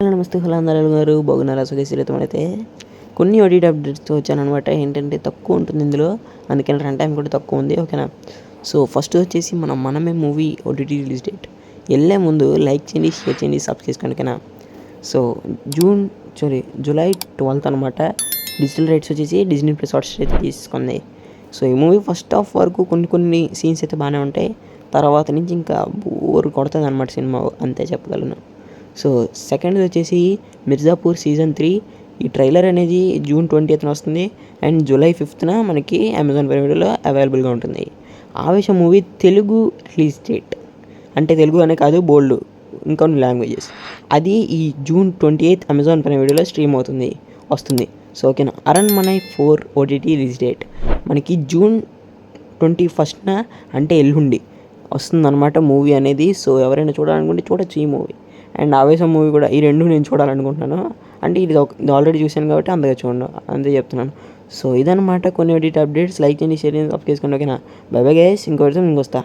Hello నమస్తే, hello అందరూ గారు బాగున్నారా? సుఖేశ్వరితో అయితే కొన్ని ఓటీటీ అప్డేట్స్తో వచ్చానమాట. ఏంటంటే తక్కువ ఉంటుంది ఇందులో, అందుకని రన్ టైం కూడా తక్కువ ఉంది. ఓకేనా? సో ఫస్ట్ వచ్చేసి మనమే మూవీ ఓటీటీ రిలీజ్ డేట్ వెళ్ళే ముందు లైక్ చేయండి, షేర్ చేయండి, సబ్స్క్రైబ్ చేసుకోండి. ఓకేనా? సో జూలై 12th అనమాట. డిజిటల్ రైట్స్ వచ్చేసి డిజ్నీ ప్లస్ హాట్స్టార్ అయితే తీసుకుంది. సో ఈ మూవీ ఫస్ట్ హాఫ్ వరకు కొన్ని సీన్స్ అయితే బాగానే ఉంటాయి. తర్వాత నుంచి ఇంకా బోర్ కొడుతుంది అనమాట సినిమా, అంతే చెప్పగలను. సో సెకండ్ వచ్చేసి మిర్జాపూర్ సీజన్ 3. ఈ ట్రైలర్ అనేది June 20th వస్తుంది అండ్ July 5th మనకి అమెజాన్ ప్రైమ్ వీడియోలో అవైలబుల్గా ఉంటుంది. ఆవేశం మూవీ తెలుగు రిలీజ్ డేట్, అంటే తెలుగు అనే కాదు, బోల్డ్ ఇంకొన్ని లాంగ్వేజెస్, అది ఈ June 28th అమెజాన్ ప్రైమ్ వీడియోలో స్ట్రీమ్ వస్తుంది. సో ఓకేనా. అరణ్మనై 4 ఓటీటీ రిలీజ్ డేట్ మనకి June 21st అంటే ఎల్లుండి వస్తుందన్నమాట మూవీ అనేది. సో ఎవరైనా చూడాలనుకుంటే చూడొచ్చు ఈ మూవీ. అండ్ ఆవేశం మూవీ కూడా, ఈ రెండు నేను చూడాలనుకుంటున్నాను. అంటే ఇది ఆల్రెడీ చూశాను కాబట్టి అంతగా చూడండి, అంతే చెప్తున్నాను. సో ఇదన్నమాట కొన్ని ఓటీటీ అప్డేట్స్. లైక్ చేయండి, షేర్ చేయండి, సబ్స్క్రైబ్ చేసుకోండి. ఓకేనా? బై బై గైస్, ఇంకొకటి ఇంకొస్తా.